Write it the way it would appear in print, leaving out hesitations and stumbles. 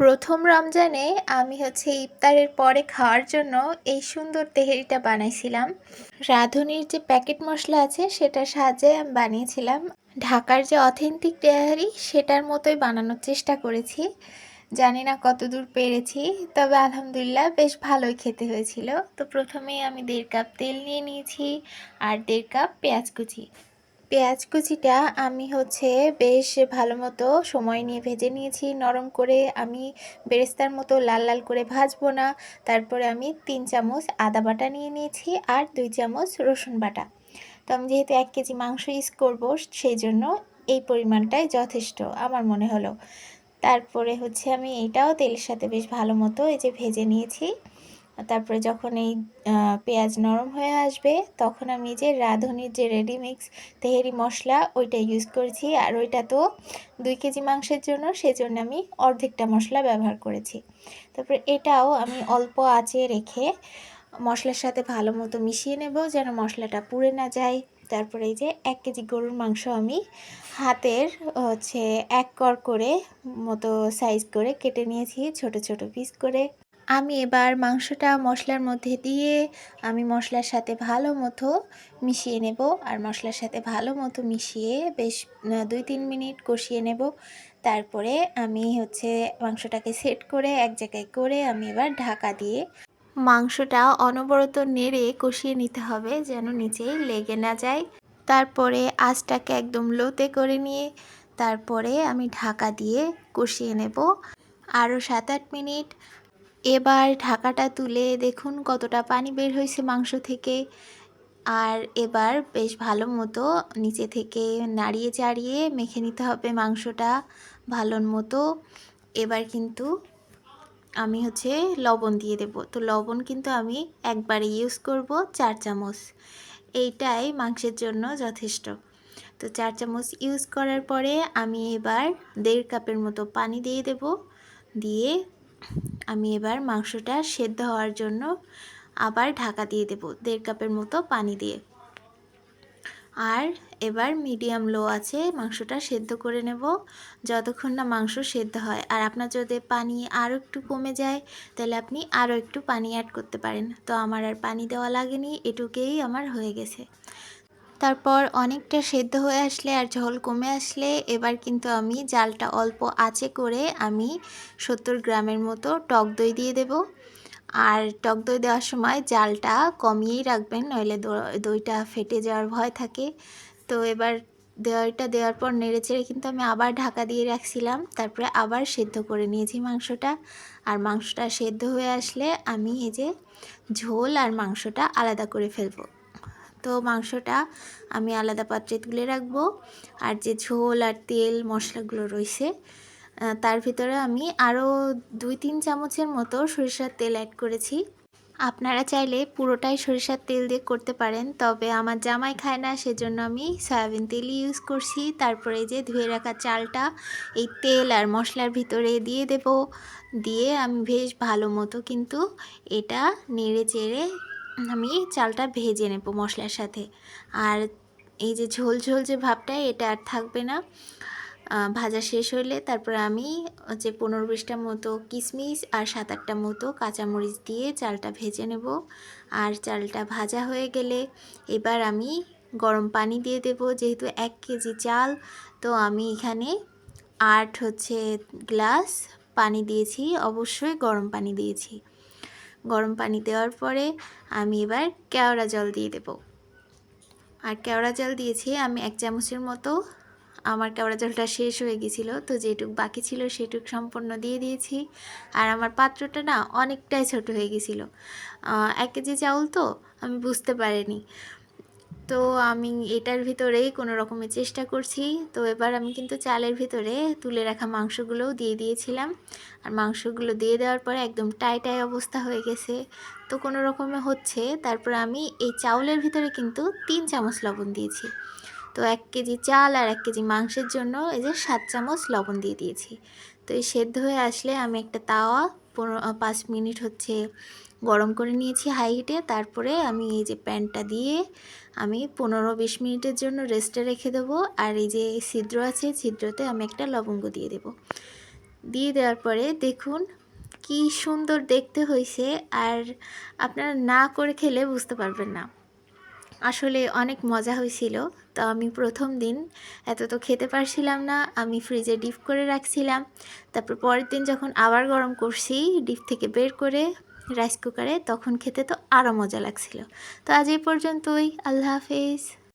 প্রথম রমজানে আমি ইফতারের পরে খাওয়ার জন্য এই সুন্দর তেহেরিটা বানাইছিলাম। রাঁধুনির যে প্যাকেট মশলা আছে সেটার সাহায্যে আমি বানিয়েছিলাম। ঢাকার যে অথেন্টিক তেহারি সেটার মতোই বানানোর চেষ্টা করেছি। জানি না কতদূর পেরেছি, তবে আলহামদুলিল্লাহ বেশ ভালোই খেতে হয়েছিল। তো প্রথমেই আমি 1.5 কাপ তেল নিয়ে নিয়েছি আর 1.5 কাপ পেঁয়াজ কুচি। পেঁয়াজ কুচিটা আমি বেশ ভালো মতো সময় নিয়ে ভেজে নিয়েছি নরম করে। আমি বেরেস্তার মতো লাল লাল করে ভাজবো না। তারপরে আমি 3 চামচ আদা বাটা নিয়ে নিয়েছি আর 2 চামচ রসুন বাটা। তো আমি যেহেতু 1 কেজি মাংস ইউজ করবো, সেই জন্য এই পরিমাণটাই যথেষ্ট আমার মনে হলো। তারপরে আমি এটাও তেলের সাথে বেশ ভালো মতো ভেজে নিয়েছি। তারপরে যখন এই পেঁয়াজ নরম হয়ে আসবে তখন আমি যে রাঁধুনির যে রেডিমিক্স তেহেরি মশলা ওইটা ইউজ করেছি। আর ওইটা তো 2 কেজি মাংসের জন্য, সেজন্য আমি অর্ধেকটা মশলা ব্যবহার করেছি। তারপরে এটাও আমি অল্প আঁচে রেখে মশলার সাথে ভালো মতো মিশিয়ে নেব, যেন মশলাটা পুড়ে না যায়। তারপরে এই যে 1 কেজি গরুর মাংস আমি হাতের 1 কর করে মতো সাইজ করে কেটে নিয়েছি, ছোট ছোট পিস করে। আমি এবার মাংসটা মশলার মধ্যে দিয়ে আমি মশলার সাথে ভালো মতো মিশিয়ে নেব। আর মশলার সাথে ভালো মতো মিশিয়ে বেশ 2-3 মিনিট কষিয়ে নেব। তারপরে আমি মাংসটাকে সেট করে এক জায়গায় করে আমি এবার ঢাকা দিয়ে মাংসটা অনবরত নেড়ে কষিয়ে নিতে হবে, যেন নিচে লেগে না যায়। তারপরে আঁচটাকে একদম লোতে করে নিয়ে তারপরে আমি ঢাকা দিয়ে কষিয়ে নেব আরও 7-8 মিনিট। এবার ঢাকাটা তুলে দেখুন কতটা পানি বের হয়েছে মাংস থেকে। আর এবার বেশ ভালো মতো নিচে থেকে নাড়িয়ে চাড়িয়ে মেখে নিতে হবে মাংসটা ভালো মতো। এবার কিন্তু আমি লবণ দিয়ে দেব। তো লবণ কিন্তু আমি একবারে ইউজ করব 4 চামচ। এইটাই মাংসের জন্য যথেষ্ট। তো 4 চামচ ইউজ করার পরে আমি এবার 1.5 কাপের মতো পানি দিয়ে দেব। দিয়ে আমি এবার মাংসটা সেদ্ধ হওয়ার জন্য আবার ঢাকা দিয়ে দেব 1.5 কাপের মতো পানি দিয়ে। আর এবার মিডিয়াম লো আছে মাংসটা সেদ্ধ করে নেব যতক্ষণ না মাংস সেদ্ধ হয়। আর আপনার যদি পানি আরও একটু কমে যায় তাহলে আপনি আরও একটু পানি অ্যাড করতে পারেন। তো আমার আর পানি দেওয়া লাগেনি, এটুকুই আমার হয়ে গেছে। তারপর অনেকটা সেদ্ধ হয়ে আসলে আর ঝোল কমে আসলে এবার কিন্তু আমি জালটা অল্প আঁচে করে আমি 70 গ্রামের মতো টক দই দিয়ে দেব। আর টক দই দেওয়ার সময় জালটা কমিয়েই রাখবেন, নইলে দইটা ফেটে যাওয়ার ভয় থাকে। তো এবার দইটা দেওয়ার পর নেড়েচেড়ে কিন্তু আমি আবার ঢাকা দিয়ে রাখছিলাম। তারপরে আবার সেদ্ধ করে নিয়েছি মাংসটা। আর মাংসটা সেদ্ধ হয়ে আসলে আমি এই যে ঝোল আর মাংসটা আলাদা করে ফেলবো। তো মাংসটা আমি আলাদা পাত্রে তুলে রাখবো। আর যে ঝোল আর তেল মশলাগুলো রয়েছে তার ভিতরে আমি আরও 2-3 চামচের মতো সরিষার তেল অ্যাড করেছি। আপনারা চাইলে পুরোটাই সরিষার তেল দিয়ে করতে পারেন, তবে আমার জামাই খায় না, সেজন্য আমি সয়াবিন তেলই ইউজ করছি। তারপরে যে ধুয়ে রাখা চালটা এই তেল আর মশলার ভিতরে দিয়ে দেব। দিয়ে আমি বেশ ভালো মতো কিন্তু এটা নেড়ে চেড়ে আমি চালটা ভেজে নেব মশলার সাথে। আর এই যে ঝোল ঝোল যে ভাবটা এটা আর থাকবে না। ভাজা শেষ হলে তারপর আমি 15-20টা মতো কিশমিশ আর 7-8টা মতো কাঁচামরিচ দিয়ে চালটা ভেজে নেব। আর চালটা ভাজা হয়ে গেলে এবার আমি গরম পানি দিয়ে দেব। যেহেতু 1 কেজি চাল, তো আমি এখানে 8 গ্লাস পানি দিয়েছি, অবশ্যই গরম পানি দিয়েছি। গরম পানি দেওয়ার পরে আমি এবার কেওড়া জল দিয়ে দেব। আর কেওড়া জল দিয়েছি আমি 1 চামচের মতো। আমার কেওড়া জলটা শেষ হয়ে গেছিলো, তো যেটুক বাকি ছিল সেটুক সম্পূর্ণ দিয়ে দিয়েছি। আর আমার পাত্রটা না অনেকটাই ছোট হয়ে গেছিলো। 1 কেজি চাউল তো আমি বুঝতে পারিনি। তো আমি এটার ভিতরেই কোনো রকমের চেষ্টা করছি। তো এবার আমি কিন্তু চালের ভিতরে তুলে রাখা মাংসগুলোও দিয়ে দিয়েছিলাম। আর মাংসগুলো দিয়ে দেওয়ার পরে একদম টাই অবস্থা হয়ে গেছে। তো কোনো রকমে হচ্ছে। তারপর আমি এই চাউলের ভিতরে কিন্তু 3 চামচ লবণ দিয়েছি। তো 1 কেজি চাল আর 1 কেজি মাংসের জন্য এই যে 7 চামচ লবণ দিয়ে দিয়েছি। তো এই সেদ্ধ হয়ে আসলে আমি একটা তাওয়া 5 মিনিট গরম করে নিয়েছি হাই হিটে। তারপরে আমি এই যে প্যানটা দিয়ে আমি 15-20 মিনিটের জন্য রেস্টে রেখে দেবো। আর এই যে ছিদ্র আছে, ছিদ্রতে আমি একটা লবঙ্গ দিয়ে দেব। দিয়ে দেওয়ার পরে দেখুন কি সুন্দর দেখতে হয়েছে, আর আপনারা না করে খেলে বুঝতে পারবেন না। আসলে অনেক মজা হয়েছিল। তো আমি প্রথম দিন এত তো খেতে পারছিলাম না, আমি ফ্রিজে ডিপ করে রাখছিলাম। তারপর পরের দিন যখন আবার গরম করছি ডিপ থেকে বের করে রাইস কুকারে, তখন খেতে তো আরও মজা লাগছিল। তো আজ এই পর্যন্তই, আল্লাহ হাফেজ।